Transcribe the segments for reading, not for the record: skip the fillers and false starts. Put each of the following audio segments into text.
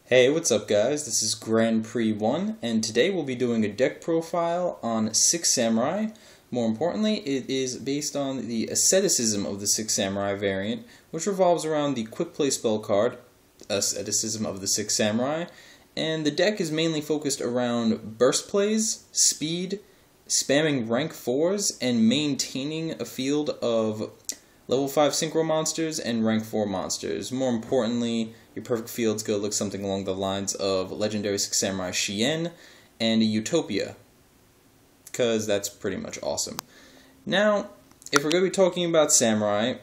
Hey, what's up guys? This is Grand Prix 1, and today we'll be doing a deck profile on 6 Samurai. More importantly, it is based on the Asceticism of the 6 Samurai variant, which revolves around the Quick Play spell card, Asceticism of the 6 Samurai, and the deck is mainly focused around burst plays, speed, spamming rank 4s, and maintaining a field of level 5 Synchro monsters and rank 4 monsters. More importantly, your perfect field's going to look something along the lines of Legendary 6 Samurai Shien and Utopia, because that's pretty much awesome. Now, if we're going to be talking about Samurai,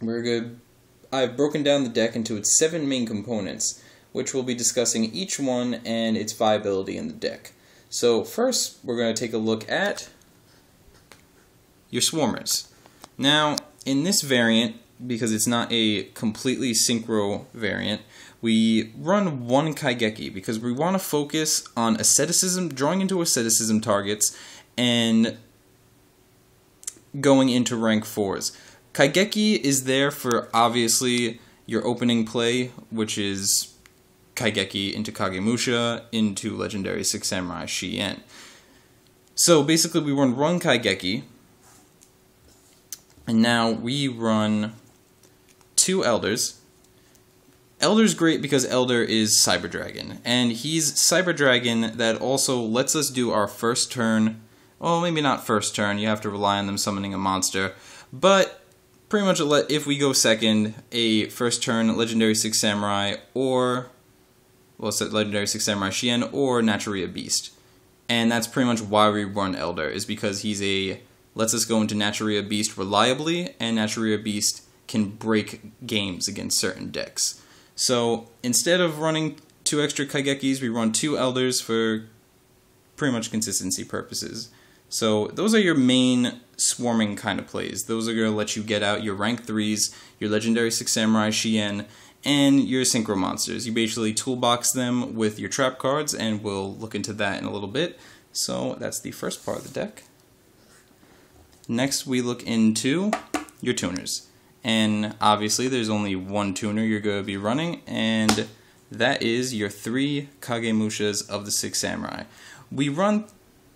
I've broken down the deck into its 7 main components, which we'll be discussing each one and its viability in the deck. So first, we're going to take a look at your Swarmers. Now, in this variant, because it's not a completely synchro variant, we run one Kaigeki because we want to focus on asceticism, drawing into asceticism targets, and going into rank 4s. Kaigeki is there for, obviously, your opening play, which is Kaigeki into Kagemusha into Legendary 6 Samurai Shien. So basically we run one Kaigeki, and now we run 2 Elders. Elder's great because Elder is Cyber Dragon, and he's Cyber Dragon that also lets us do our first turn, well, maybe not first turn, you have to rely on them summoning a monster, but pretty much if we go second, a first turn Legendary 6 Samurai, or, well, Legendary 6 Samurai Shien, or Naturia Beast. And that's pretty much why we run Elder, is because lets us go into Naturia Beast reliably, and Naturia Beast can break games against certain decks. So instead of running 2 extra Kaigekis, we run 2 Elders for pretty much consistency purposes. So those are your main swarming kind of plays. Those are going to let you get out your rank 3s, your Legendary 6 Samurai Shien, and your Synchro monsters. You basically toolbox them with your trap cards, and we'll look into that in a little bit. So that's the first part of the deck. Next, we look into your tuners. And obviously, there's only one tuner you're going to be running, and that is your 3 Kagemushas of the 6 Samurai. We run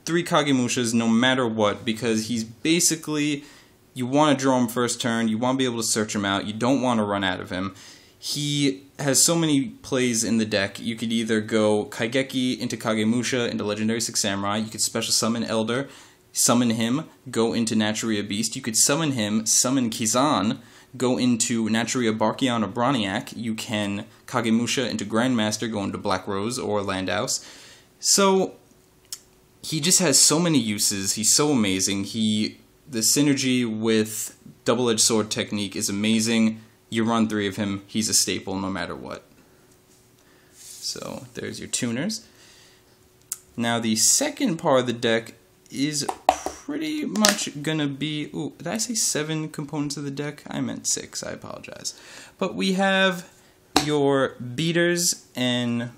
3 Kagemushas no matter what, because he's basically, you want to draw him first turn, you want to be able to search him out, you don't want to run out of him. He has so many plays in the deck. You could either go Kaigeki into Kagemusha into Legendary 6 Samurai, you could special summon Elder, summon him, go into Naturia Beast. You could summon him, summon Kizan, go into Naturia Barkion or Broniac. You can Kagemusha into Grandmaster, go into Black Rose or Landhaus. So he just has so many uses. He's so amazing. The synergy with double-edged sword technique is amazing. You run 3 of him, he's a staple no matter what. So there's your tuners. Now the second part of the deck is pretty much gonna be, ooh, did I say 7 components of the deck? I meant 6, I apologize. But we have your beaters and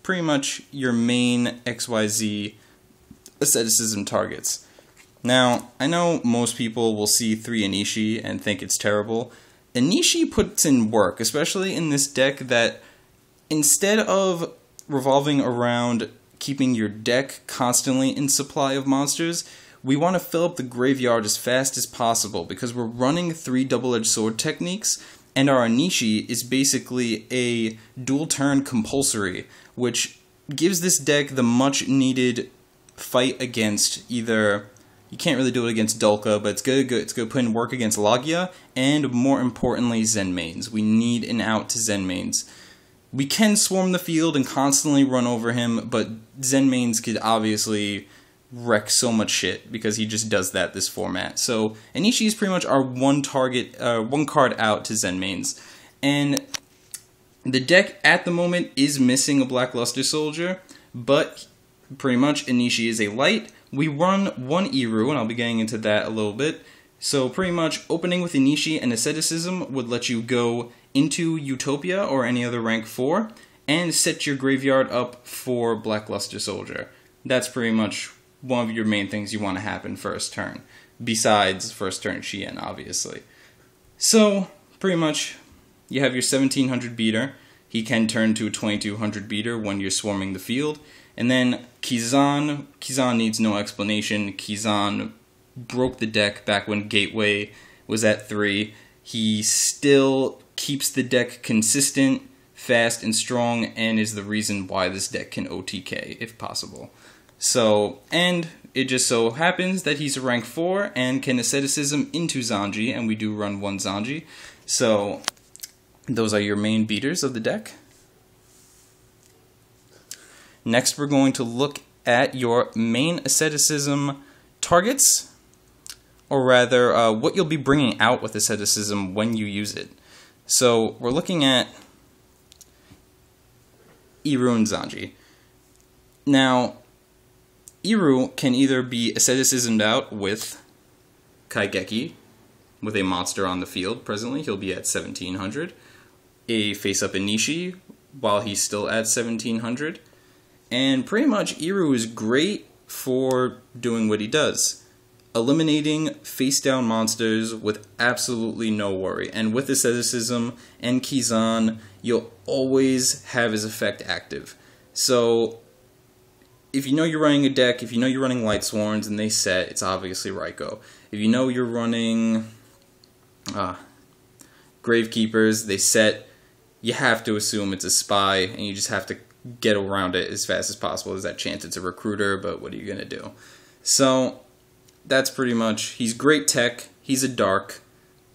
pretty much your main XYZ asceticism targets. Now, I know most people will see 3 Anishi and think it's terrible. Anishi puts in work, especially in this deck, that instead of revolving around keeping your deck constantly in supply of monsters, we want to fill up the graveyard as fast as possible because we're running 3 double-edged sword techniques, and our Anishi is basically a dual turn compulsory, which gives this deck the much needed fight against either, you can't really do it against Dulka, but it's good to put in work against Lagia, and more importantly, Zen mains. We need an out to Zen mains. We can swarm the field and constantly run over him, but Zen mains could obviously wreck so much shit because he just does that this format. So Anishi is pretty much our one card out to Zen mains. And the deck at the moment is missing a Black Luster Soldier, but pretty much Anishi is a light. We run 1 Iru, and I'll be getting into that a little bit. So pretty much opening with Anishi and Asceticism would let you go into Utopia or any other rank 4 and set your graveyard up for Black Luster Soldier. That's pretty much one of your main things you want to happen first turn, besides first turn Shien, obviously. So pretty much you have your 1700 beater, He can turn to a 2200 beater when you're swarming the field. And then Kizan needs no explanation. Kizan broke the deck back when Gateway was at 3. He still keeps the deck consistent, fast, and strong, and is the reason why this deck can OTK, if possible. So, and it just so happens that he's a rank 4 and can asceticism into Zanji, and we do run 1 Zanji. So, those are your main beaters of the deck. Next, we're going to look at your main asceticism targets, or rather, what you'll be bringing out with asceticism when you use it. So, we're looking at Iru and Zanji. Now, Iru can either be asceticismed out with Kaigeki, with a monster on the field presently. He'll be at 1700. A face-up Inishi, while he's still at 1700. And pretty much Iru is great for doing what he does. Eliminating face-down monsters with absolutely no worry. And with asceticism and Kizan, you'll always have his effect active. So, if you know you're running a deck, if you know you're running Light Sworns and they set, it's obviously Raiko. If you know you're running Gravekeepers, they set, you have to assume it's a spy, and you just have to get around it as fast as possible. There's that chance it's a recruiter, but what are you going to do? So, that's pretty much, he's great tech, he's a dark,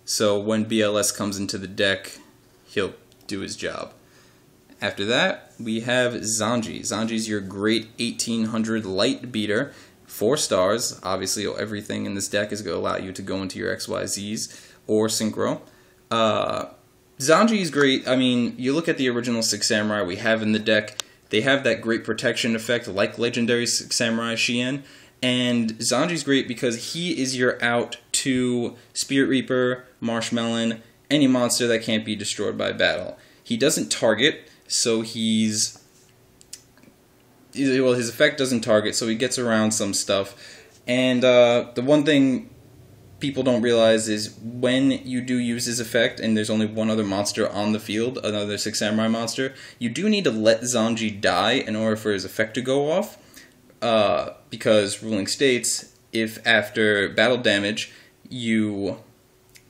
so when BLS comes into the deck, he'll do his job. After that, we have Zanji. Zanji's your great 1800 light beater, 4 stars. Obviously, everything in this deck is going to allow you to go into your XYZs or Synchro. Zanji is great. I mean, you look at the original 6 Samurai we have in the deck, they have that great protection effect like Legendary 6 Samurai Shien. And Zanji's great because he is your out to Spirit Reaper, Marshmelon, any monster that can't be destroyed by battle. He doesn't target, so his effect doesn't target, so he gets around some stuff. And the one thing people don't realize is when you do use his effect, and there's only one other monster on the field, another 6 Samurai monster, you do need to let Zanji die in order for his effect to go off. Because ruling states, if after battle damage you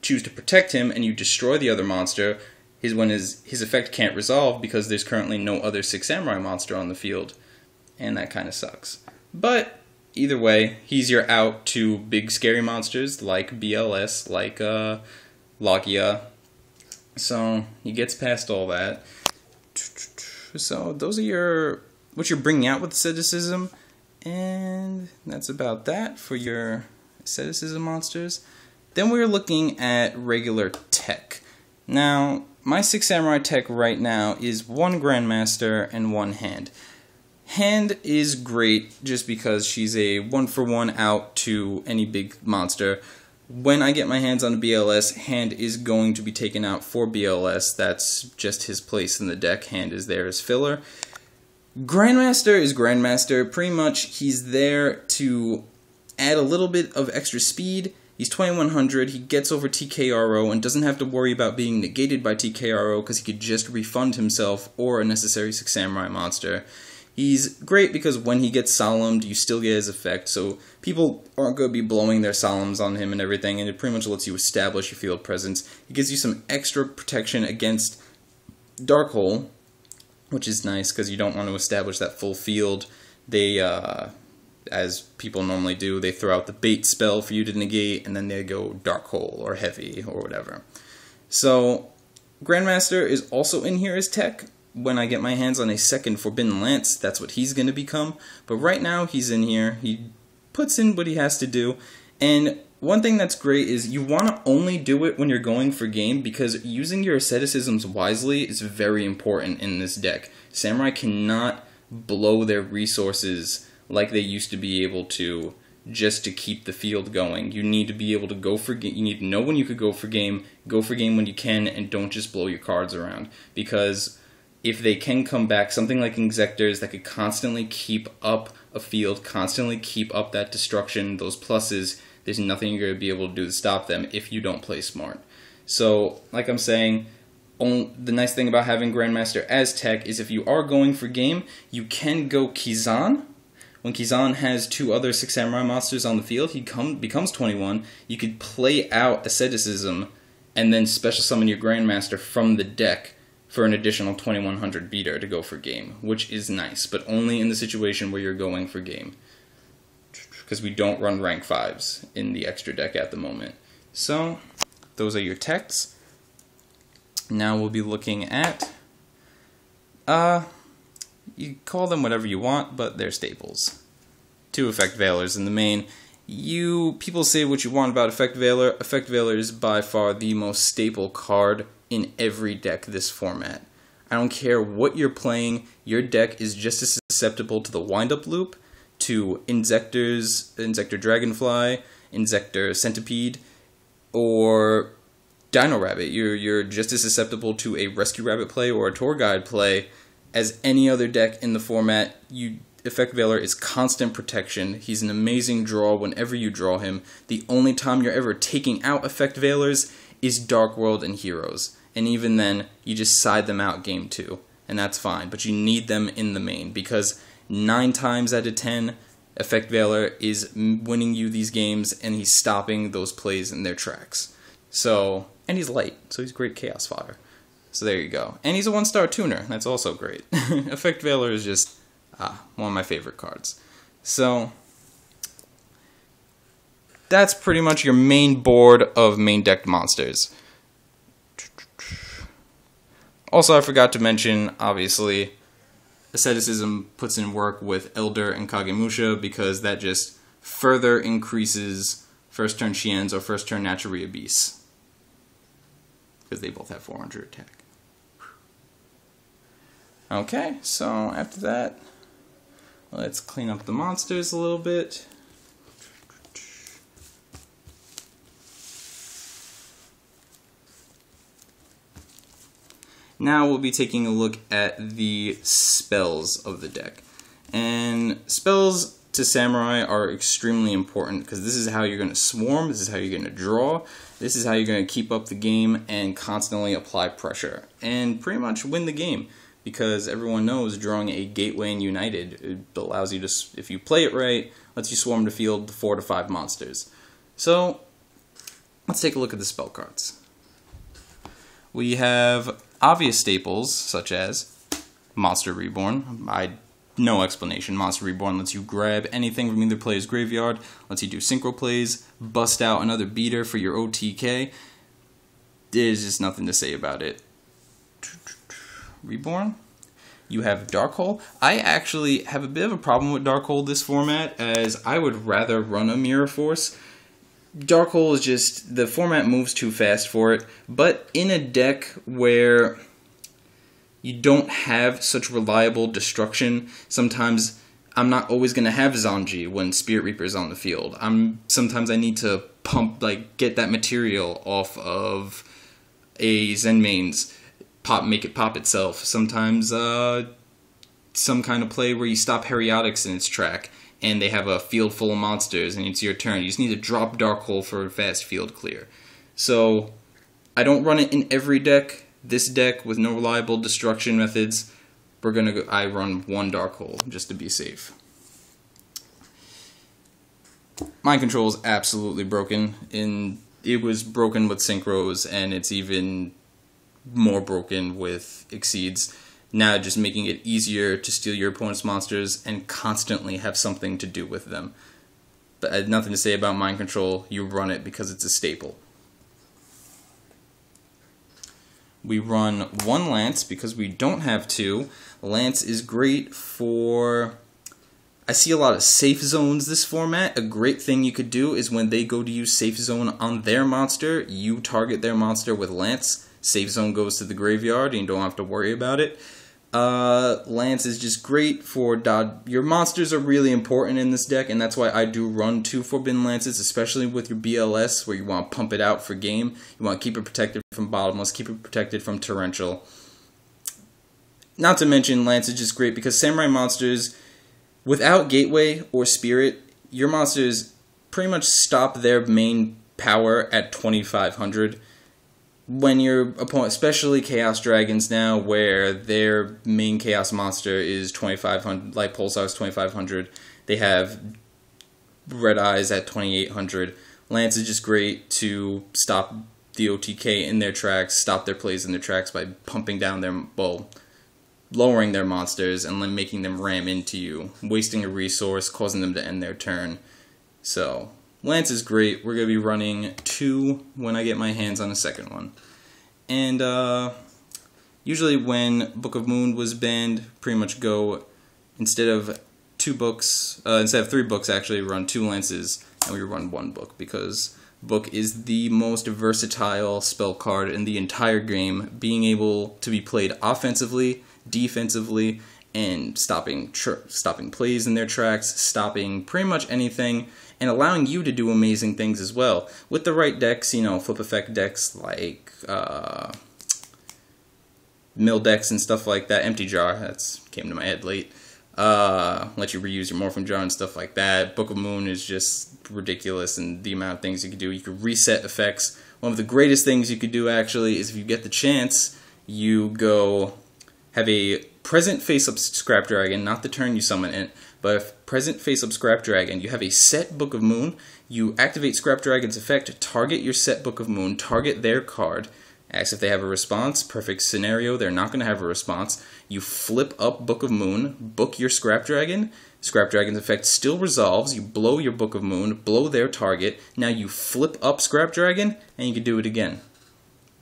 choose to protect him and you destroy the other monster, his effect can't resolve because there's currently no other 6 Samurai monster on the field, and that kind of sucks. But either way, he's your out to big scary monsters like BLS, like Logia, so he gets past all that. So those are what you're bringing out with asceticism. And that's about that for your asceticism monsters. Then we're looking at regular tech. Now, my 6 Samurai tech right now is 1 Grandmaster and 1 Hand. Hand is great just because she's a 1-for-1 out to any big monster. When I get my hands on a BLS, Hand is going to be taken out for BLS. That's just his place in the deck. Hand is there as filler. Grandmaster is Grandmaster. Pretty much he's there to add a little bit of extra speed. He's 2100, he gets over TKRO and doesn't have to worry about being negated by TKRO because he could just refund himself or a necessary 6 Samurai monster. He's great because when he gets solemned, you still get his effect, so people aren't going to be blowing their solemns on him and everything, and it pretty much lets you establish your field presence. It gives you some extra protection against Dark Hole, which is nice because you don't want to establish that full field. They, as people normally do, they throw out the bait spell for you to negate, and then they go Dark Hole or Heavy or whatever. So, Grandmaster is also in here as tech. When I get my hands on a 2nd Forbidden Lance, that's what he's going to become. But right now, he's in here. He puts in what he has to do. And one thing that's great is you want to only do it when you're going for game, because using your asceticisms wisely is very important in this deck. Samurai cannot blow their resources like they used to be able to just to keep the field going. You need to be able to go for game. You need to know when you could go for game when you can, and don't just blow your cards around. Because if they can come back, something like Exectors that could constantly keep up a field, constantly keep up that destruction, those pluses, there's nothing you're going to be able to do to stop them if you don't play smart. So, like I'm saying, The nice thing about having Grandmaster as tech is if you are going for game, you can go Kizan. When Kizan has 2 other 6 Samurai monsters on the field, he becomes 21. You could play out Asceticism and then special summon your Grandmaster from the deck for an additional 2100 beater to go for game, which is nice, but only in the situation where you're going for game. Because we don't run rank 5s in the extra deck at the moment. So, those are your techs. Now we'll be looking at, you call them whatever you want, but they're staples. 2 Effect Veilers in the main. People say what you want about Effect Veiler. Effect Veiler is by far the most staple card in every deck this format. I don't care what you're playing, your deck is just as susceptible to the wind-up loop, to Insector Dragonfly, Insector Centipede, or Dino Rabbit. You're just as susceptible to a Rescue Rabbit play or a Tour Guide play as any other deck in the format. Effect Veiler is constant protection. He's an amazing draw whenever you draw him. The only time you're ever taking out Effect Veilers is Dark World and Heroes. And even then, you just side them out game 2. And that's fine. But you need them in the main. Because 9 times out of 10, Effect Veiler is winning you these games. And he's stopping those plays in their tracks. So, and he's light. So he's great Chaos Fodder. So there you go. And he's a 1-star tuner. That's also great. Effect Veiler is just one of my favorite cards. So that's pretty much your main board of main decked monsters. Also, I forgot to mention, obviously, Asceticism puts in work with Elder and Kagemusha because that just further increases first turn Shien's or first turn Natural Beast. Because they both have 400 attack. Okay, so after that, let's clean up the monsters a little bit. Now we'll be taking a look at the spells of the deck. And spells to Samurai are extremely important because this is how you're going to swarm, this is how you're going to draw, this is how you're going to keep up the game and constantly apply pressure. And pretty much win the game. Because everyone knows drawing a Gateway and United, it allows you to, if you play it right, lets you swarm the field 4 to 5 monsters. So, let's take a look at the spell cards. We have obvious staples, such as Monster Reborn. No explanation. Monster Reborn lets you grab anything from either player's graveyard, lets you do synchro plays, bust out another beater for your OTK. There's just nothing to say about it. Reborn. You have Darkhold. I actually have a bit of a problem with Darkhold this format, as I would rather run a Mirror Force. Darkhold is just, the format moves too fast for it, but in a deck where you don't have such reliable destruction, sometimes I'm not always going to have Zanji when Spirit Reaper's on the field. Sometimes I need to get that material off of a Zenmain's make it pop itself. Sometimes some kind of play where you stop Heriotics in its track and they have a field full of monsters and it's your turn. You just need to drop Darkhold for a fast field clear. So I don't run it in every deck. This deck with no reliable destruction methods, I run 1 Darkhold just to be safe. Mind Control is absolutely broken. It was broken with Synchros, and it's even more broken with Exceeds. Now just making it easier to steal your opponent's monsters and constantly have something to do with them. But I had nothing to say about Mind Control. You run it because it's a staple. We run 1 Lance because we don't have 2. Lance is great for... I see a lot of safe zones this format. A great thing you could do is when they go to use safe zone on their monster, you target their monster with Lance. Safe zone goes to the graveyard and you don't have to worry about it. Lance is just great for dodge. Your monsters are really important in this deck, and that's why I do run 2 Forbidden Lances, especially with your BLS, where you want to pump it out for game. You want to keep it protected from Bottomless, keep it protected from Torrential. Not to mention, Lance is just great because Samurai monsters, without Gateway or Spirit, your monsters pretty much stop their main power at 2500. when your opponent, especially Chaos Dragons now, where their main Chaos monster is 2500, like Pulsar's 2500, they have Red Eyes at 2800. Lance is just great to stop the OTK in their tracks, stop their plays in their tracks by pumping down their, well, lowering their monsters and then making them ram into you, wasting a resource, causing them to end their turn. So, Lance is great. We're going to be running 2 when I get my hands on a second one. And usually when Book of Moon was banned, pretty much go, instead of 3 books actually, run 2 Lances, and we run 1 book, because Book is the most versatile spell card in the entire game, being able to be played offensively, defensively, and stopping plays in their tracks, stopping pretty much anything, and allowing you to do amazing things as well. With the right decks, you know, flip effect decks like mill decks and stuff like that, Empty Jar, that's came to my head late, let you reuse your Morphin Jar and stuff like that. Book of Moon is just ridiculous in the amount of things you can do. You can reset effects. One of the greatest things you could do, actually, is if you get the chance, you go have a present face-up Scrap Dragon, not the turn you summon it, but if present face-up Scrap Dragon, you have a set Book of Moon, you activate Scrap Dragon's effect, target your set Book of Moon, target their card, ask if they have a response. Perfect scenario, they're not going to have a response. You flip up Book of Moon, book your Scrap Dragon. Scrap Dragon's effect still resolves. You blow your Book of Moon, blow their target. Now you flip up Scrap Dragon, and you can do it again,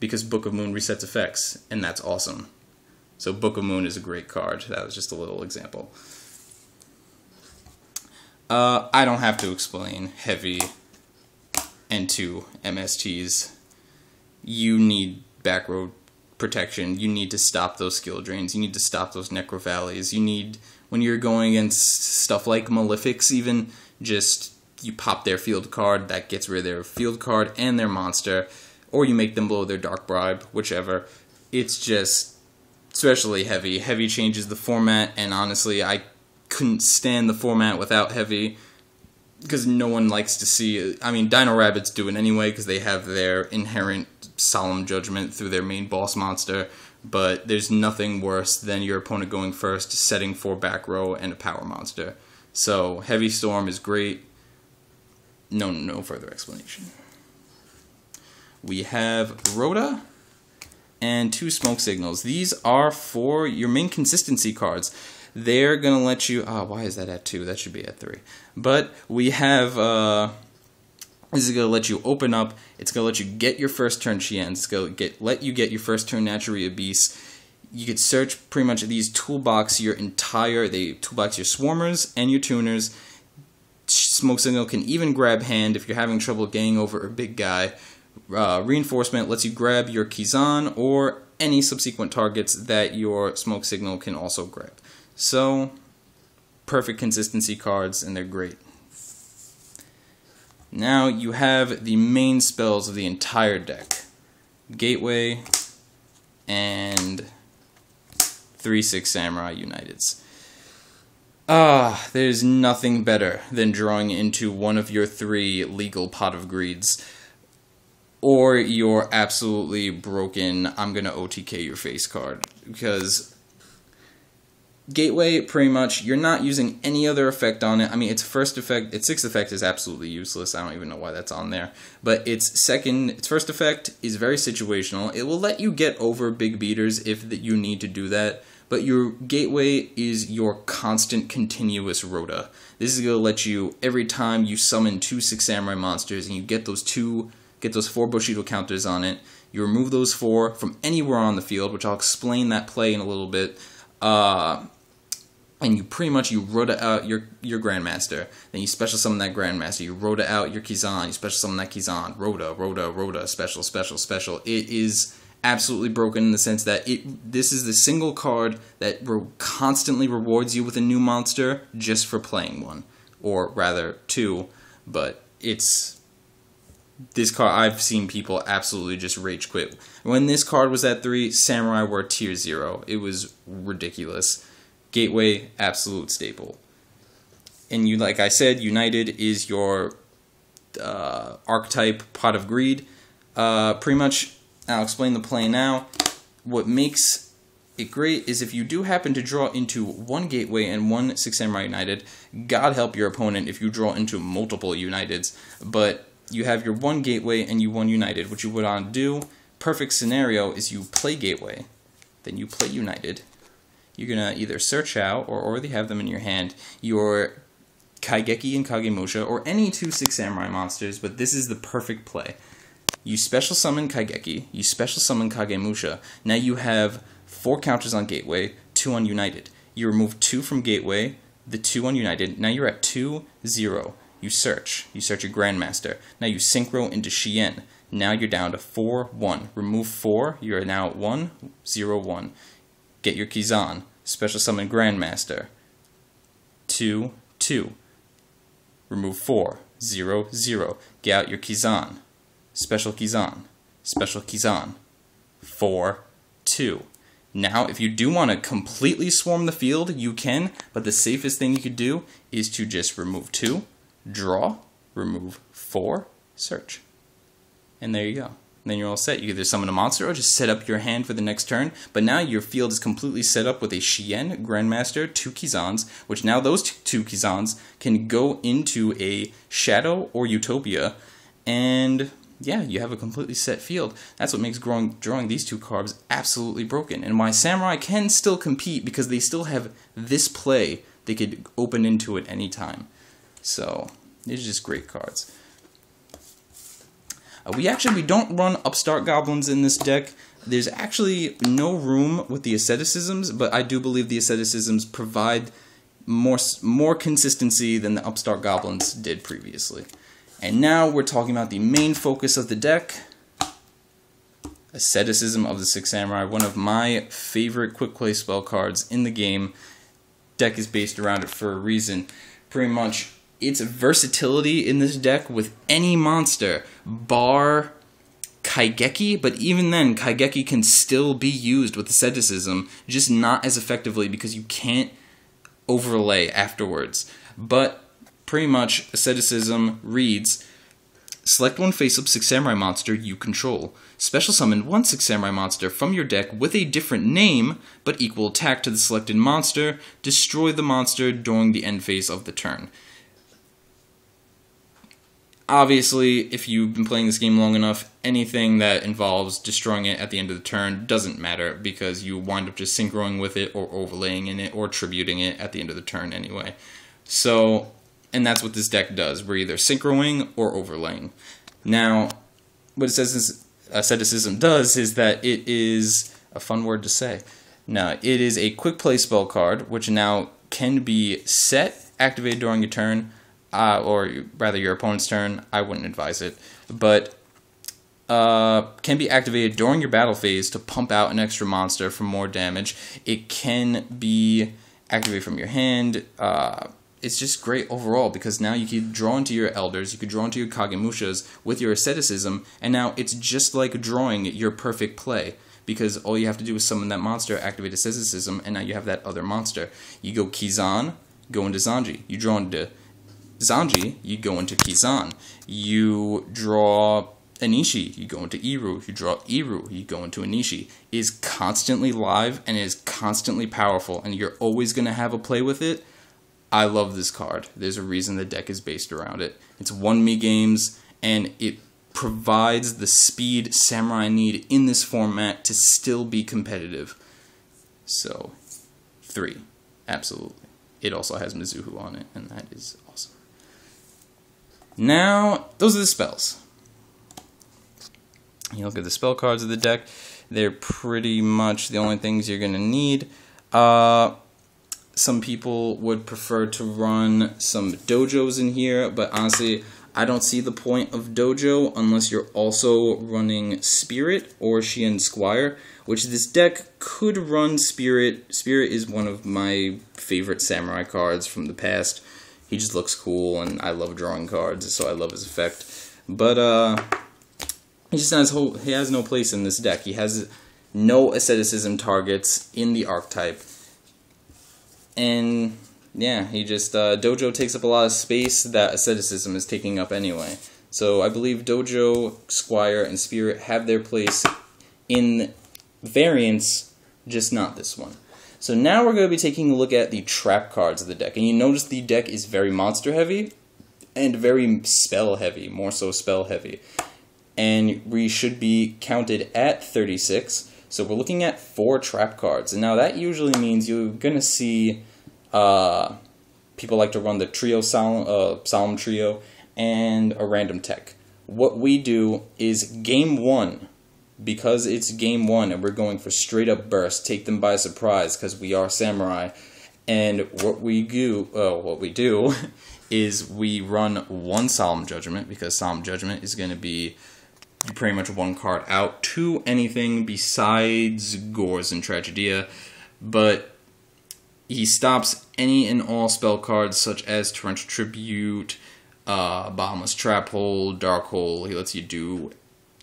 because Book of Moon resets effects, and that's awesome. So Book of Moon is a great card. That was just a little example. I don't have to explain heavy and 2 MSTs. You need back row protection. You need to stop those skill drains. You need to stop those Necro Valleys. You need, when you're going against stuff like Malefics even, just you pop their field card, that gets rid of their field card and their monster, or you make them blow their Dark Bribe, whichever. It's just, especially heavy. Heavy changes the format, and honestly, I couldn't stand the format without heavy, because no one likes to see, I mean, Dino Rabbits do it anyway, because they have their inherent solemn judgment through their main boss monster, but there's nothing worse than your opponent going first, setting 4 back row and a power monster. So, Heavy Storm is great. No further explanation. We have Rhoda and 2 Smoke Signals. These are for your main consistency cards. They're going to let you... why is that at 2? That should be at 3. But we have... this is going to let you open up. It's going to let you get your first turn Xians. It's going to let you get your first turn Naturia Beast. You could search pretty much these toolbox your entire... They toolbox your Swarmers and your Tuners. Smoke Signal can even grab hand if you're having trouble getting over a big guy. Reinforcement lets you grab your Kizan or any subsequent targets that your Smoke Signal can also grab. So, perfect consistency cards, and they're great. Now you have the main spells of the entire deck. Gateway and 3/6 Samurai Uniteds. There's nothing better than drawing into one of your 3 legal Pot of Greeds. Or you're absolutely broken, I'm gonna OTK your face card. Because Gateway, pretty much, you're not using any other effect on it. I mean, its first effect, its 6th effect is absolutely useless. I don't even know why that's on there. But its first effect is very situational. It will let you get over big beaters if you need to do that. But your Gateway is your constant, continuous Rhoda. This is going to let you, every time you summon 2 6 Samurai monsters and you get those 4 Bushido counters on it, you remove those 4 from anywhere on the field, which I'll explain that play in a little bit. And you pretty much, you Rhoda out your Grandmaster. Then you special summon that Grandmaster. You Rhoda out your Kizan. You special summon that Kizan. Rhoda, special. It is absolutely broken in the sense that this is the single card that constantly rewards you with a new monster just for playing one. Or rather, 2. But it's... This card, I've seen people absolutely just rage quit. When this card was at 3, Samurai were tier 0. It was ridiculous. Gateway, absolute staple. And you, like I said, United is your archetype Pot of Greed. Pretty much I'll explain the play now. What makes it great is if you do happen to draw into one Gateway and one Six Samurai United, God help your opponent if you draw into multiple Uniteds, but you have your one Gateway and you one United. What you would want to do, perfect scenario, is you play Gateway, then you play United. You're going to either search out, or already have them in your hand, your Kaigeki and Kagemusha, or any two Six Samurai monsters, but this is the perfect play. You special summon Kaigeki, you special summon Kagemusha. Now you have 4 counters on Gateway, 2 on United. You remove 2 from Gateway, the 2 on United. Now you're at 2-0. You search your Grandmaster. Now you synchro into Shien. Now you're down to 4-1. Remove 4, you are now at 1-0-1. Get your Kizan. Special summon Grandmaster. 2-2. Remove 4-0-0. Get out your Kizan. Special Kizan. Special Kizan. 4-2. Now, if you do want to completely swarm the field, you can, but the safest thing you could do is to just remove 2, draw, remove 4, search. And there you go. And then you're all set. You either summon a monster or just set up your hand for the next turn, but now your field is completely set up with a Shien, Grandmaster, 2 Kizans, which now those 2 Kizans can go into a Shadow or Utopia, and yeah, you have a completely set field. That's what makes drawing these 2 cards absolutely broken, and why Samurai can still compete, because they still have this play they could open into at any time. So these are just great cards. We don't run Upstart Goblins in this deck. There's actually no room with the asceticisms, but I do believe the asceticisms provide more consistency than the Upstart Goblins did previously. And now we're talking about the main focus of the deck, Asceticism of the Six Samurai, one of my favorite quick play spell cards in the game. Deck is based around it for a reason. Pretty much its versatility in this deck with any monster, bar Kaigeki, but even then Kaigeki can still be used with Asceticism, just not as effectively because you can't overlay afterwards. But pretty much, Asceticism reads, select one face-up Six Samurai monster you control. Special summon one Six Samurai monster from your deck with a different name, but equal attack to the selected monster. Destroy the monster during the end phase of the turn. Obviously, if you've been playing this game long enough, anything that involves destroying it at the end of the turn doesn't matter, because you wind up just synchroing with it, or overlaying in it, or tributing it at the end of the turn anyway. So, and that's what this deck does. We're either synchroing or overlaying. Now, what it says is Asceticism does is that it is a fun word to say. Now, it is a quick play spell card, which now can be set, activated during your turn, or rather your opponent's turn. I wouldn't advise it, but can be activated during your battle phase to pump out an extra monster for more damage. It can be activated from your hand. It's just great overall, because now you can draw into your Elders, you can draw into your Kagemushas with your Asceticism, and now it's just like drawing your perfect play, because all you have to do is summon that monster, activate Asceticism, and now you have that other monster. You go Kizan, go into Zanji. You draw into Zanji, you go into Kizan. You draw Anishi, you go into Iru. You draw Iru, you go into Anishi. It is constantly live and is constantly powerful, and you're always going to have a play with it. I love this card. There's a reason the deck is based around it. It's won me games, and it provides the speed Samurai need in this format to still be competitive. So, 3. Absolutely. It also has Mizuhu on it, and that is awesome. Now, those are the spells. You look at the spell cards of the deck. They're pretty much the only things you're going to need. Some people would prefer to run some dojos in here, but honestly, I don't see the point of dojo unless you're also running Spirit or Shien Squire, which this deck could run Spirit. Spirit is one of my favorite Samurai cards from the past. He just looks cool, and I love drawing cards, so I love his effect. But he has no place in this deck. He has no Asceticism targets in the archetype. And yeah, he just, Dojo takes up a lot of space that Asceticism is taking up anyway. So I believe Dojo, Squire, and Spirit have their place in variants, just not this one. So now we're going to be taking a look at the trap cards of the deck. And you notice the deck is very monster heavy and very spell heavy, more so spell heavy. And we should be counted at 36. So we're looking at 4 trap cards. And now that usually means you're going to see people like to run the trio solemn trio and a random tech. What we do is game 1. Because it's game 1 and we're going for straight up burst, take them by surprise because we are samurai. And what we do is we run 1 Solemn Judgment, because Solemn Judgment is going to be pretty much 1 card out to anything besides Gores and Tragedia. But he stops any and all spell cards such as Torrential Tribute, Bottomless Trap Hole, Dark Hole. He lets you do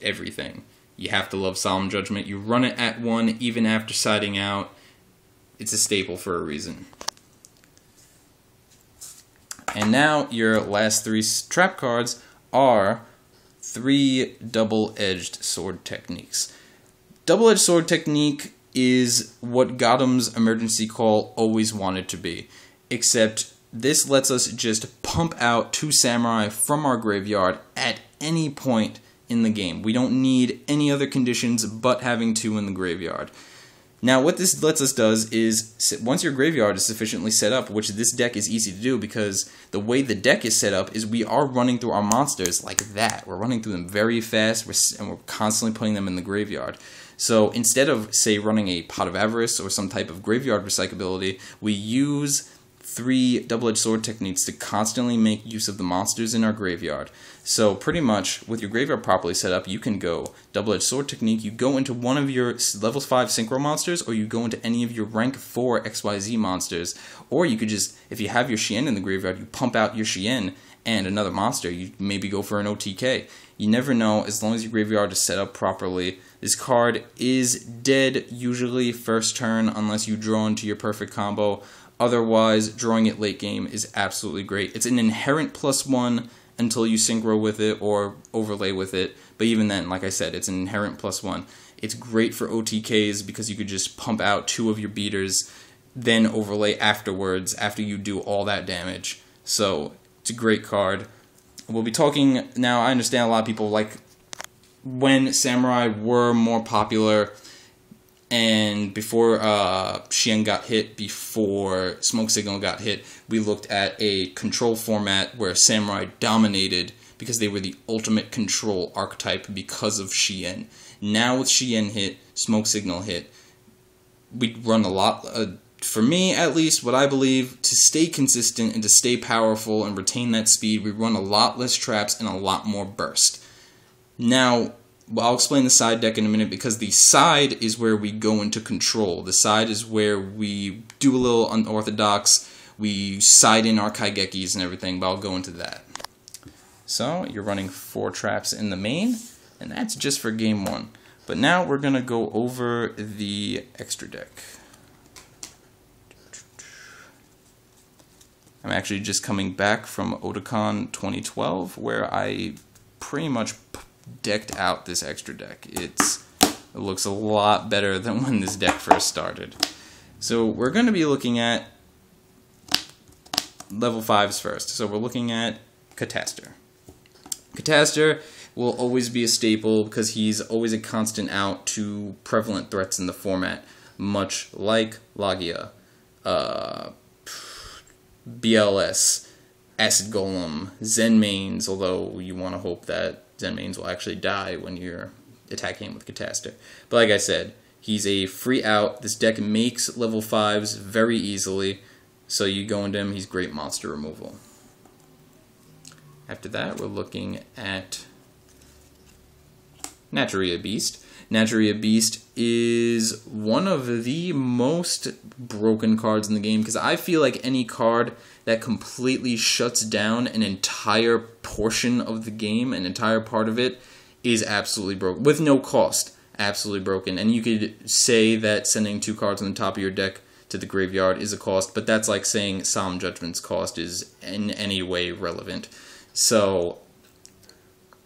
everything. You have to love Solemn Judgment. You run it at 1 even after siding out. It's a staple for a reason. And now your last 3 trap cards are 3 double-edged sword techniques. Double-edged sword technique is what Gotham's emergency call always wanted to be, except this lets us just pump out 2 samurai from our graveyard at any point in the game. We don't need any other conditions but having 2 in the graveyard. Now what this lets us does is, once your graveyard is sufficiently set up, which this deck is easy to do because the way the deck is set up is we are running through our monsters like that. We're running through them very fast and we're constantly putting them in the graveyard. So instead of, say, running a Pot of Avarice or some type of graveyard recyclability, we use 3 double-edged sword techniques to constantly make use of the monsters in our graveyard. So pretty much, with your graveyard properly set up, you can go double-edged sword technique, you go into one of your level 5 synchro monsters, or you go into any of your rank 4 XYZ monsters, or you could just, if you have your Shien in the graveyard, you pump out your Shien and another monster. You maybe go for an OTK. You never know, as long as your graveyard is set up properly. This card is dead usually first turn unless you draw into your perfect combo. Otherwise, drawing it late game is absolutely great. It's an inherent +1 until you synchro with it or overlay with it. But even then, like I said, it's an inherent +1. It's great for OTKs because you could just pump out 2 of your beaters, then overlay afterwards after you do all that damage. So it's a great card. We'll be talking now. I understand a lot of people like when Samurai were more popular. And before Shien got hit, before Smoke Signal got hit, we looked at a control format where Samurai dominated because they were the ultimate control archetype because of Shien. Now with Shien hit, Smoke Signal hit, we run a lot, for me at least, what I believe, to stay consistent and to stay powerful and retain that speed, we run a lot less traps and a lot more burst. Now, I'll explain the side deck in a minute because the side is where we go into control. The side is where we do a little unorthodox. We side in our Kaigekis and everything, but I'll go into that. So you're running 4 traps in the main, and that's just for game 1. But now we're going to go over the extra deck. I'm actually just coming back from Otakon 2012 where I pretty much decked out this extra deck. It looks a lot better than when this deck first started. So we're going to be looking at level 5s first. So we're looking at Cataster. Cataster will always be a staple because he's always a constant out to prevalent threats in the format, much like Lagia, BLS, Acid Golem, Zen Mains, although you want to hope that Zen Mains will actually die when you're attacking him with Cataster. But like I said, he's a free out. This deck makes level 5s very easily, so you go into him, he's great monster removal. After that, we're looking at Naturia Beast. Naturia Beast is one of the most broken cards in the game because I feel like any card that completely shuts down an entire portion of the game, an entire part of it, is absolutely broken. With no cost, absolutely broken. And you could say that sending 2 cards on the top of your deck to the graveyard is a cost, but that's like saying Solemn Judgment's cost is in any way relevant. So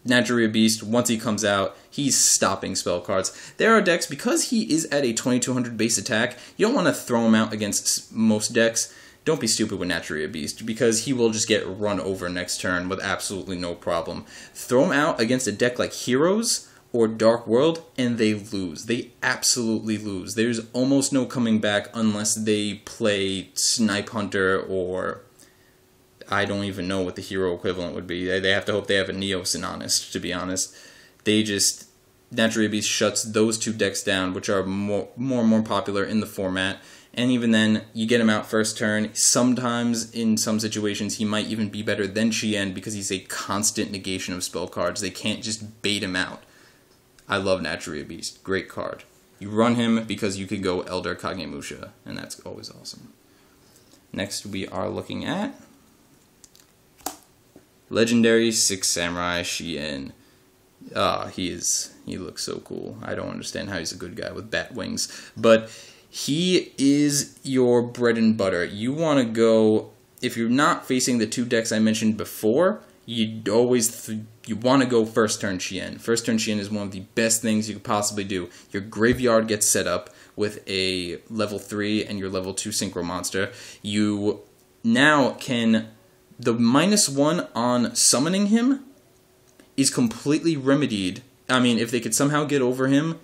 Naturia Beast, once he comes out, he's stopping spell cards. There are decks, because he is at a 2200 base attack, you don't want to throw him out against most decks. Don't be stupid with Naturia Beast, because he will just get run over next turn with absolutely no problem. Throw him out against a deck like Heroes or Dark World, and they lose. They absolutely lose. There's almost no coming back unless they play Snipe Hunter or... I don't even know what the hero equivalent would be. They have to hope they have a Neo Synonist, to be honest. They just... Naturia Beast shuts those two decks down, which are more and more popular in the format. And even then, you get him out first turn. Sometimes, in some situations, he might even be better than Chien because he's a constant negation of spell cards. They can't just bait him out. I love Naturia Beast. Great card. You run him because you could go Elder Kagemusha, and that's always awesome. Next, we are looking at Legendary Six Samurai Chien. He looks so cool. I don't understand how he's a good guy with bat wings. But he is your bread and butter. You want to go, if you're not facing the two decks I mentioned before, you want to go first turn Chien. First turn Chien is one of the best things you could possibly do. Your graveyard gets set up with a level 3 and your level 2 Synchro Monster. You now can... The -1 on summoning him is completely remedied. I mean, if they could somehow get over him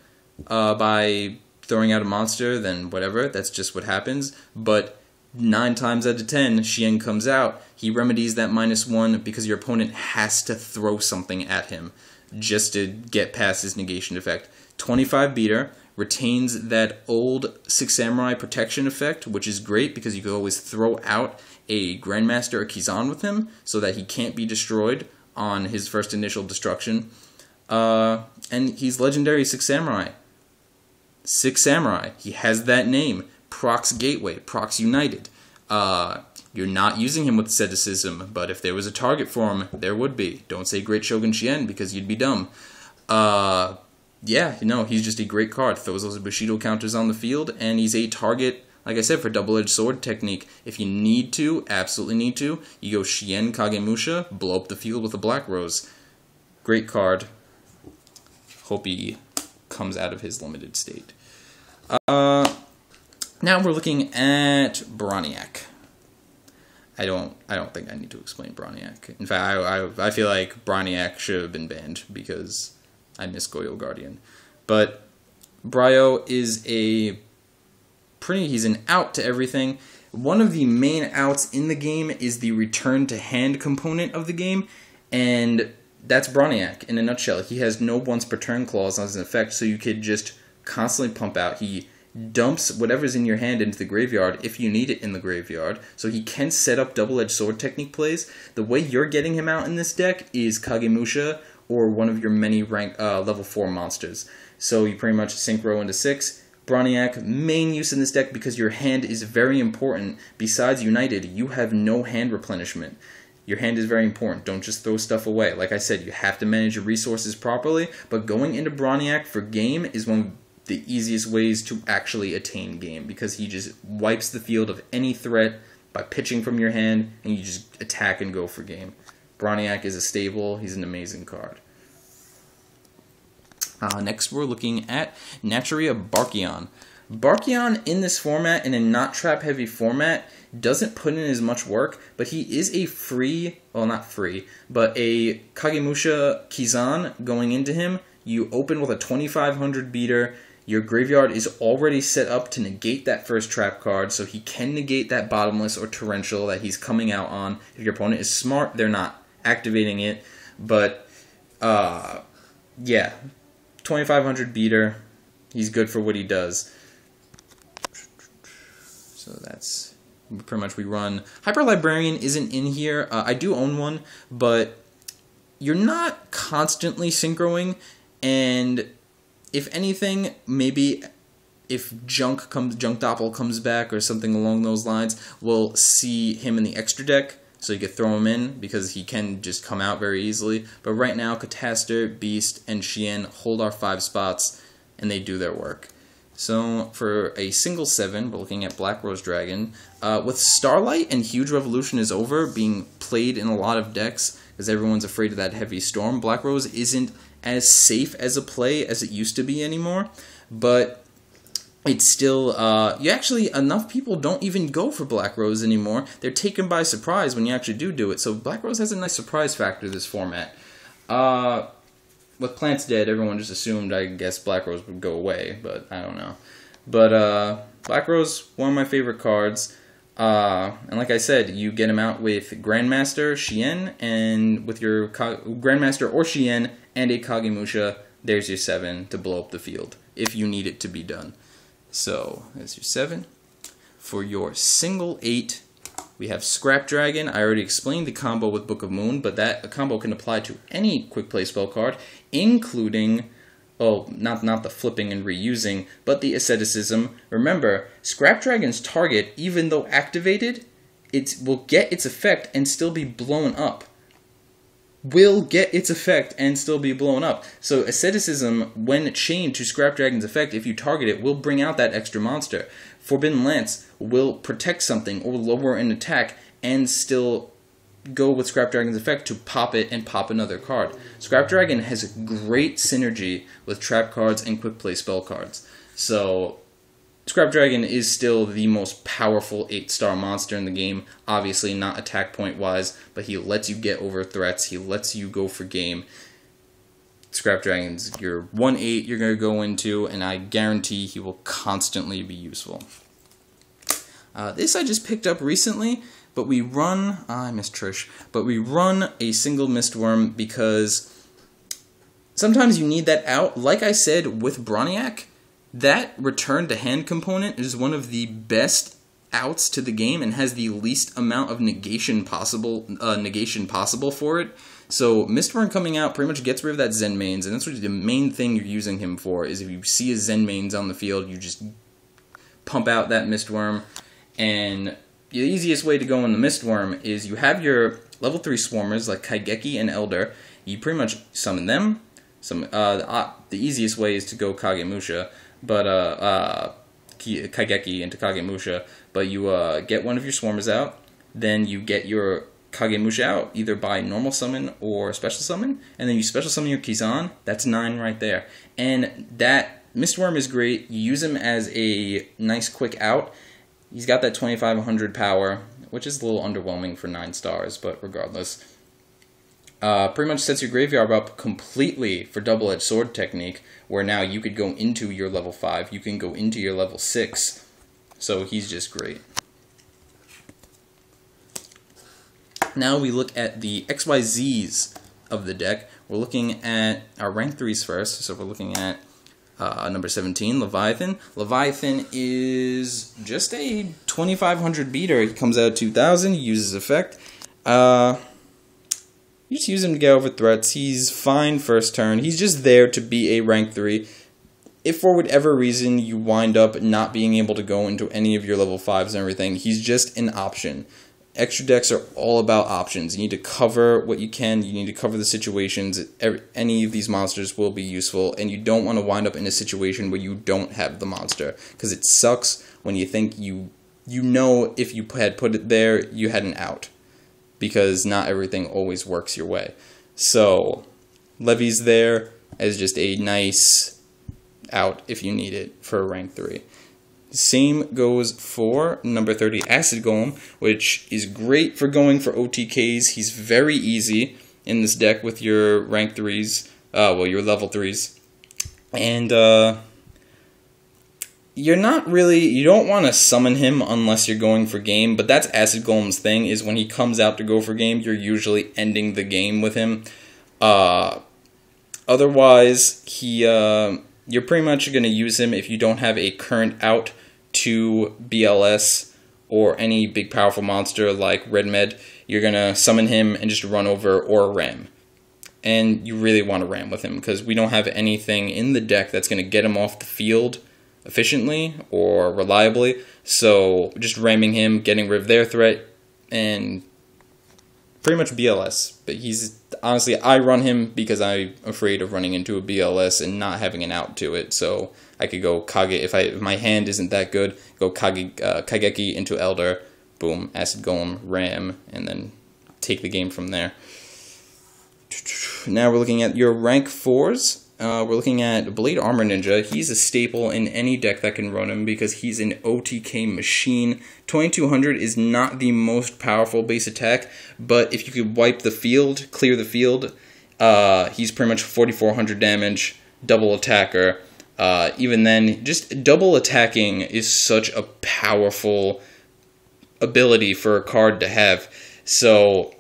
by throwing out a monster, then whatever, that's just what happens. But 9 times out of 10, Chien comes out, he remedies that -1 because your opponent has to throw something at him just to get past his negation effect. 25 beater, retains that old Six Samurai protection effect, which is great because you can always throw out a Grandmaster or Kizan with him so that he can't be destroyed on his first initial destruction. And he's Legendary Six Samurai. Six Samurai. He has that name. Procs Gateway. Procs United. You're not using him with Asceticism, but if there was a target for him, there would be. Don't say Great Shogun Chien because you'd be dumb. Yeah, no, he's just a great card. Throws those Bushido counters on the field, and he's a target, like I said, for double-edged sword technique. If you need to, absolutely need to, you go Chien Kagemusha, blow up the field with a Black Rose. Great card. Hope he comes out of his limited state. Now we're looking at Broniac. I don't think I need to explain Broniac. In fact, I feel like Broniac should have been banned because I miss Goyo Guardian. But Bryo is he's an out to everything. One of the main outs in the game is the return to hand component of the game, and that's Broniac in a nutshell. He has no once per turn clause as an effect, so you could just constantly pump out. He dumps whatever's in your hand into the graveyard if you need it in the graveyard, so he can set up double-edged sword technique plays. The way you're getting him out in this deck is Kagemusha or one of your many level 4 monsters. So you pretty much synchro into 6. Broniac, main use in this deck because your hand is very important. Besides United, you have no hand replenishment. Your hand is very important. Don't just throw stuff away. Like I said, you have to manage your resources properly, but going into Broniac for game is one of the easiest ways to actually attain game because he just wipes the field of any threat by pitching from your hand, and you just attack and go for game. Broniac is a staple. He's an amazing card. Next, we're looking at Naturia Barkion. Barkion in this format, in a not trap-heavy format, doesn't put in as much work, but he is a free, well, not free, but a Kagemusha Kizan going into him. You open with a 2500 beater. Your graveyard is already set up to negate that first trap card, so he can negate that bottomless or torrential that he's coming out on. If your opponent is smart, they're not activating it, but, yeah. 2500 beater, he's good for what he does. So that's pretty much we run. Hyper Librarian isn't in here. I do own one, but you're not constantly synchroing, and if anything, maybe if Junk Doppel comes back or something along those lines, we'll see him in the extra deck. So you could throw him in because he can just come out very easily. But right now, Catastor, Beast, and Chien hold our 5 spots, and they do their work. So for a single 7, we're looking at Black Rose Dragon. With Starlight and Huge Revolution is over, being played in a lot of decks, because everyone's afraid of that heavy storm. Black Rose isn't as safe as a play as it used to be anymore, but it's still, enough people don't even go for Black Rose anymore. They're taken by surprise when you actually do it. So Black Rose has a nice surprise factor to this format. With Plants Dead, everyone just assumed, I guess, Black Rose would go away, but I don't know. But Black Rose, one of my favorite cards. And like I said, you get him out with Grandmaster, Shien, and with your Grandmaster or Shien and a Kagemusha, there's your 7 to blow up the field, if you need it to be done. So, there's your 7. For your single 8, we have Scrap Dragon. I already explained the combo with Book of Moon, but that combo can apply to any quick play spell card, including, not the flipping and reusing, but the Asceticism. Remember, Scrap Dragon's target, even though activated, it will get its effect and still be blown up. So Asceticism, when chained to Scrap Dragon's effect, if you target it, will bring out that extra monster. Forbidden Lance will protect something or lower an attack and still go with Scrap Dragon's effect to pop it and pop another card. Scrap Dragon has great synergy with trap cards and quick play spell cards. So Scrap Dragon is still the most powerful 8-star monster in the game. Obviously not attack point wise, but he lets you get over threats. He lets you go for game. Scrap Dragon's your 1/8 you're going to go into, and I guarantee he will constantly be useful. This I just picked up recently, but we run, I miss Trish, but we run a single Mistworm because sometimes you need that out. Like I said with Broniac, that return to hand component is one of the best outs to the game and has the least amount of negation possible for it. So Mistworm coming out pretty much gets rid of that Zen Mains, and that's what the main thing you're using him for, is if you see a Zen Mains on the field, you just pump out that Mistworm. And the easiest way to go in the Mistworm is you have your level 3 Swarmers like Kaigeki and Elder. You pretty much summon them. The easiest way is to go Kagemusha, but Kaigeki into Kagemusha, but you get one of your Swarmers out, then you get your Kagemusha out, either by normal summon or special summon, and then you special summon your Kizan. That's 9 right there. And that Mistworm is great. You use him as a nice quick out. He's got that 2500 power, which is a little underwhelming for 9 stars, but regardless. Pretty much sets your graveyard up completely for double-edged sword technique, where now you could go into your level 5, you can go into your level 6, so he's just great. Now we look at the XYZs of the deck. We're looking at our rank 3s first, so we're looking at number 17, Leviathan. Leviathan is just a 2500 beater. He comes out at 2000, he uses effect. You just use him to get over threats. He's fine first turn. He's just there to be a rank 3. If for whatever reason you wind up not being able to go into any of your level 5s and everything, he's just an option. Extra decks are all about options. You need to cover what you can. You need to cover the situations. Any of these monsters will be useful, and you don't want to wind up in a situation where you don't have the monster, because it sucks when you think you know if you had put it there, you had an out, because not everything always works your way. So Levy's there as just a nice out if you need it for a rank 3. Same goes for number 30, Acid Golem, which is great for going for OTKs. He's very easy in this deck with your rank 3s, your level 3s. And you don't want to summon him unless you're going for game, but that's Acid Golem's thing, is when he comes out to go for game, you're usually ending the game with him. Otherwise, you're pretty much going to use him if you don't have a current out to BLS or any big powerful monster like Red Med. You're going to summon him and just run over or ram. And you really want to ram with him, because we don't have anything in the deck that's going to get him off the field efficiently or reliably. So just ramming him, getting rid of their threat, and pretty much BLS. But honestly, I run him because I'm afraid of running into a BLS and not having an out to it. So I could go Kage, if my hand isn't that good, go Kaigeki into Elder, boom, Acid Golem, ram, and then take the game from there. Now we're looking at your rank 4s. We're looking at Blade Armor Ninja. He's a staple in any deck that can run him because he's an OTK machine. 2200 is not the most powerful base attack, but if you could wipe the field, clear the field, he's pretty much 4400 damage, double attacker. Even then, just double attacking is such a powerful ability for a card to have. So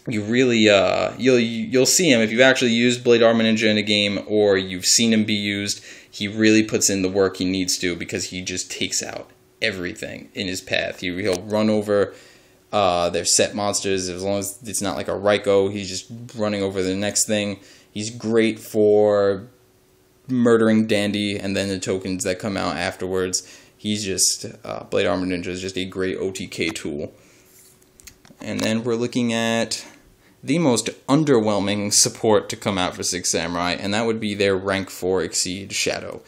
you really, you'll see him if you've actually used Blade Armor Ninja in a game or you've seen him be used. He really puts in the work he needs to because he just takes out everything in his path. He'll run over their set monsters as long as it's not like a Raikou. He's just running over the next thing. He's great for murdering Dandy and then the tokens that come out afterwards. He's just, Blade Armor Ninja is just a great OTK tool. And then we're looking at the most underwhelming support to come out for Six Samurai, and that would be their rank 4 Exceed Shadow.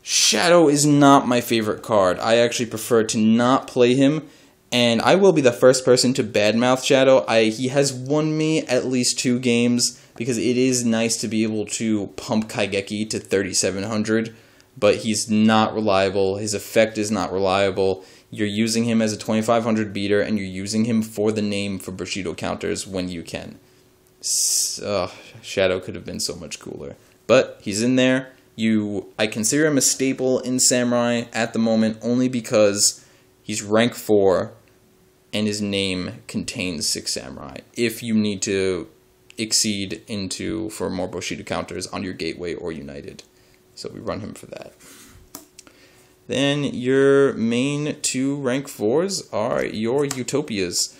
Shadow is not my favorite card. I actually prefer to not play him, and I will be the first person to badmouth Shadow. He has won me at least 2 games, because it is nice to be able to pump Kaigeki to 3700, but he's not reliable. His effect is not reliable. You're using him as a 2500 beater, and you're using him for the name for Bushido counters when you can. Shadow could have been so much cooler. But he's in there. I consider him a staple in Samurai at the moment only because he's rank 4, and his name contains Six Samurai. If you need to exceed for more Bushido counters on your Gateway or United. So we run him for that. Then your main 2 rank 4s are your Utopias.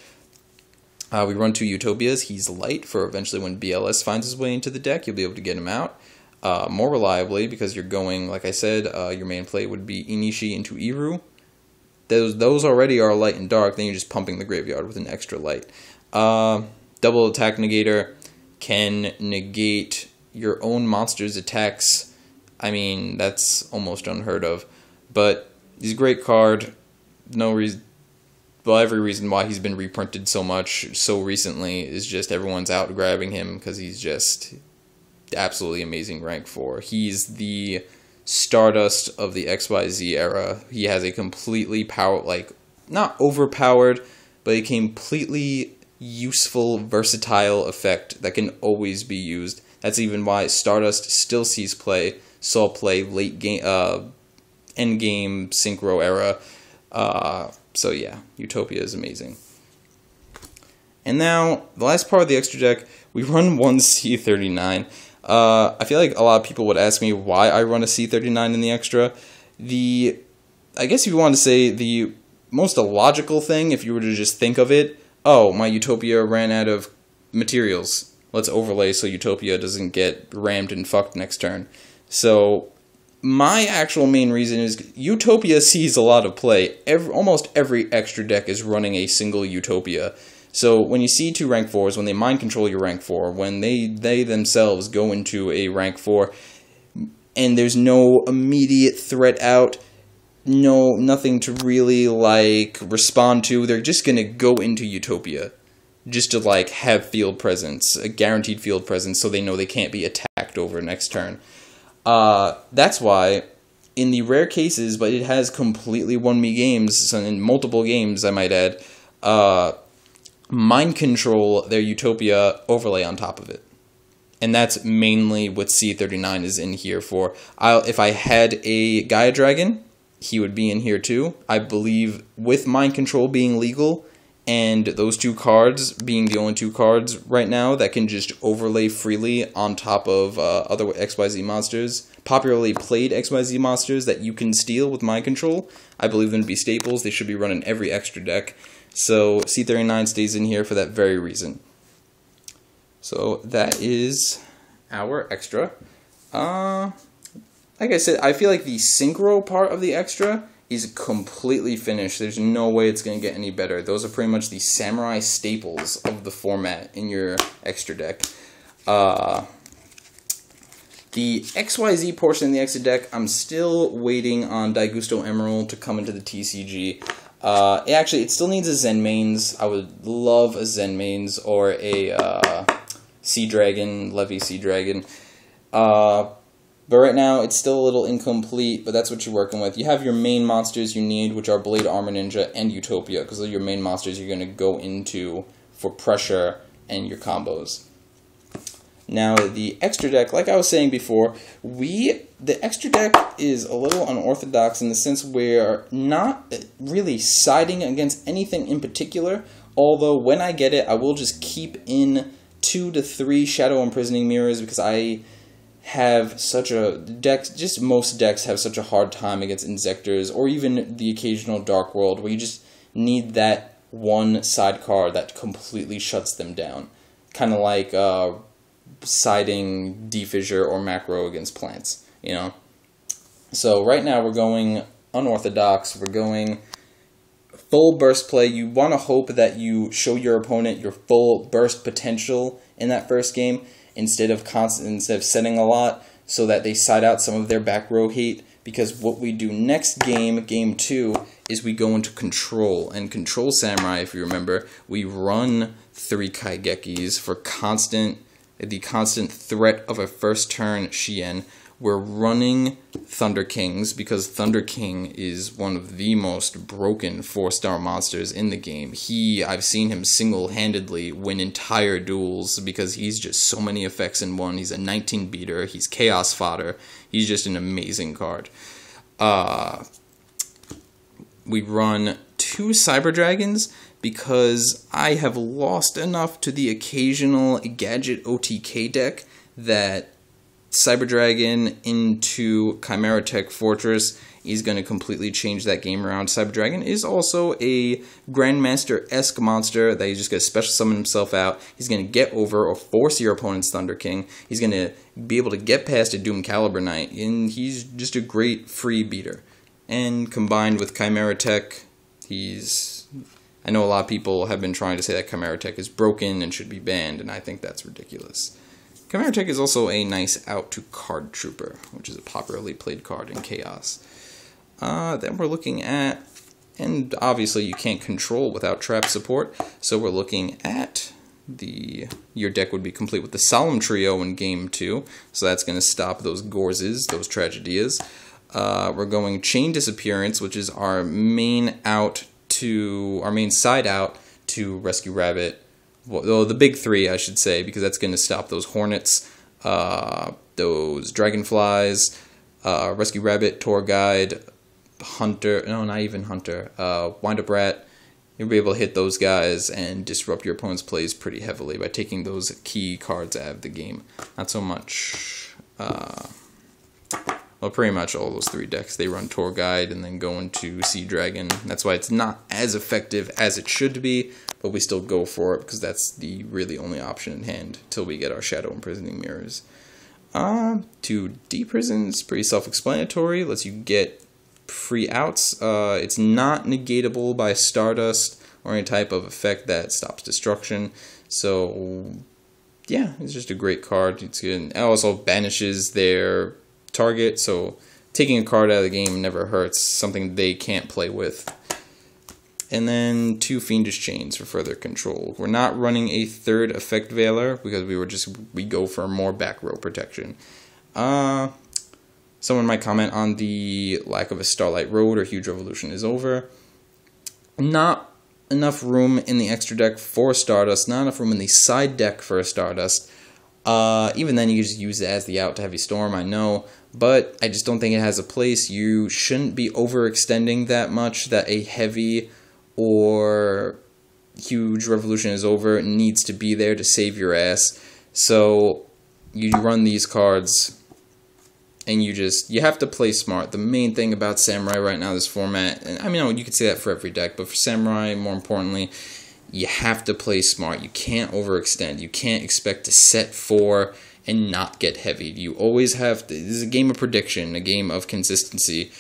We run 2 Utopias. He's light for eventually when BLS finds his way into the deck, you'll be able to get him out. More reliably, because you're going, like I said, your main play would be Inishi into Iru. Those already are light and dark, then you're just pumping the graveyard with an extra light. Double attack negator can negate your own monster's attacks. I mean, that's almost unheard of. But he's a great card. Every reason why he's been reprinted so much so recently is just everyone's out grabbing him because he's just absolutely amazing rank 4. He's the Stardust of the XYZ era. He has a completely not overpowered, but a completely useful, versatile effect that can always be used. That's even why Stardust still saw play late game, endgame synchro era. So yeah, Utopia is amazing. And now, the last part of the extra deck, we run one C39. I feel like a lot of people would ask me why I run a C39 in the extra. I guess if you want to say the most illogical thing, if you were to just think of it, oh, my Utopia ran out of materials. Let's overlay so Utopia doesn't get rammed and fucked next turn. So my actual main reason is Utopia sees a lot of play. Almost every extra deck is running a single Utopia. So when you see 2 rank 4s, when they mind control your rank 4, when they themselves go into a rank 4, and there's no immediate threat out, nothing to really respond to, they're just gonna go into Utopia. Just to have field presence, a guaranteed field presence, so they know they can't be attacked over next turn. That's why, in the rare cases, but it has completely won me games, in multiple games I might add, mind control their Utopia, overlay on top of it. And that's mainly what C39 is in here for. If I had a Gaia Dragon, he would be in here too. I believe with mind control being legal, and those 2 cards being the only 2 cards right now that can just overlay freely on top of other XYZ monsters, popularly played XYZ monsters that you can steal with mind control, I believe them to be staples. They should be running every extra deck. So C39 stays in here for that very reason. So that is our extra. Like I said, I feel like the synchro part of the extra is completely finished. There's no way it's going to get any better. Those are pretty much the Samurai staples of the format in your extra deck. The XYZ portion of the extra deck, I'm still waiting on Daigusto Emerald to come into the TCG. It still needs a Zen Mains. I would love a Zen Mains or a Sea Dragon, Levy Sea Dragon. But right now, it's still a little incomplete, but that's what you're working with. You have your main monsters you need, which are Blade Armor Ninja and Utopia, because those are your main monsters you're going to go into for pressure and your combos. Now, the extra deck, like I was saying before, the extra deck is a little unorthodox in the sense we're not really siding against anything in particular, although when I get it, I will just keep in 2 to 3 Shadow Imprisoning Mirrors, because I have such a most decks have such a hard time against Inzectors, or even the occasional Dark World, where you just need that one sidecar that completely shuts them down. Kind of like siding Defissure or Macro against plants, you know? So right now we're going unorthodox, we're going full burst play. You want to hope that you show your opponent your full burst potential in that first game, instead of setting a lot, so that they side out some of their back row hate, because what we do next game, game 2, is we go into Control. And Control Samurai, if you remember, we run 3 Kaigekis for the constant threat of a first turn Shien. We're running Thunder Kings, because Thunder King is one of the most broken 4-star monsters in the game. I've seen him single-handedly win entire duels, because he's just so many effects in one. He's a 19 beater, he's chaos fodder, he's just an amazing card. We run 2 Cyber Dragons, because I have lost enough to the occasional Gadget OTK deck that Cyber Dragon into Chimera Tech Fortress is going to completely change that game around. Cyber Dragon is also a Grandmaster-esque monster that he's just going to special summon himself out. He's going to get over or force your opponent's Thunder King. He's going to be able to get past a Doom Caliber Knight, and he's just a great free beater. And combined with Chimera Tech, I know a lot of people have been trying to say that Chimera Tech is broken and should be banned, and I think that's ridiculous. Chimera Tech is also a nice out to Card Trooper, which is a popularly played card in Chaos. Then we're looking at, and obviously you can't control without trap support, so we're looking at your deck would be complete with the Solemn Trio in Game 2, so that's going to stop those Gorzes, those Tragedias. We're going Chain Disappearance, which is our main side out to Rescue Rabbit. Well, the big 3, I should say, because that's going to stop those Hornets, those Dragonflies, Rescue Rabbit, Tour Guide, Hunter, no, not even Hunter, Wind Up Rat. You'll be able to hit those guys and disrupt your opponent's plays pretty heavily by taking those key cards out of the game. Not so much, well, pretty much all those 3 decks, they run Tour Guide and then go into Sea Dragon. That's why it's not as effective as it should be, but we still go for it because that's the really only option in hand till we get our Shadow Imprisoning Mirrors. To Deprison is pretty self-explanatory, lets you get free outs. It's not negatable by Stardust or any type of effect that stops destruction. So, yeah, it's just a great card. It's good. It also banishes their target, so taking a card out of the game never hurts, something they can't play with. And then 2 Fiendish Chains for further control. We're not running a 3rd Effect Veiler because we go for more back row protection. Someone might comment on the lack of a Starlight Road or Huge Revolution is over. Not enough room in the extra deck for Stardust, not enough room in the side deck for a Stardust. Even then, you can just use it as the out to Heavy Storm, I know, but I just don't think it has a place. You shouldn't be overextending that much that a Heavy or Huge Revolution is over. It needs to be there to save your ass. So you run these cards, and you have to play smart. The main thing about Samurai right now, this format, and I mean, you could say that for every deck, but for Samurai, more importantly, you have to play smart. You can't overextend. You can't expect to set 4 and not get heavy. You always have to. This is a game of prediction, a game of consistency,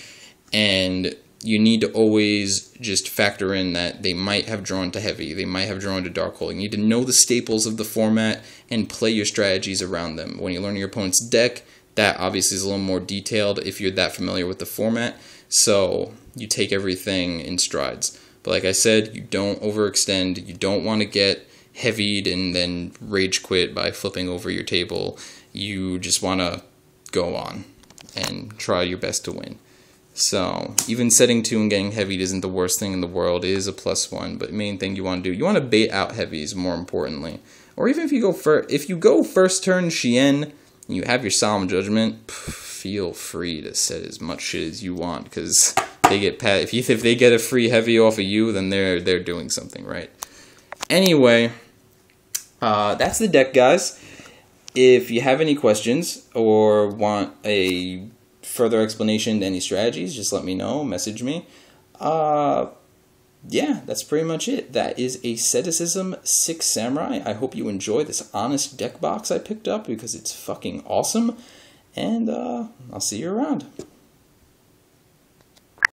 and you need to always just factor in that they might have drawn to heavy, they might have drawn to dark hole. You need to know the staples of the format and play your strategies around them. When you learn your opponent's deck, that obviously is a little more detailed if you're that familiar with the format, so you take everything in strides. But like I said, you don't overextend, you don't want to get heavied and then rage quit by flipping over your table. You just want to go on and try your best to win. So even setting 2 and getting heavied isn't the worst thing in the world. It is a +1, but main thing you want to do, you want to bait out heavies more importantly. Or even if you go first turn Shien and you have your Solemn Judgment, feel free to set as much shit as you want, because they get if they get a free heavy off of you, then they're doing something right. Anyway, that's the deck, guys. If you have any questions or want a further explanation to any strategies, just let me know, message me. Yeah, that's pretty much it. That is Asceticism 6 Samurai. I hope you enjoy this honest deck box I picked up, because it's fucking awesome. And I'll see you around.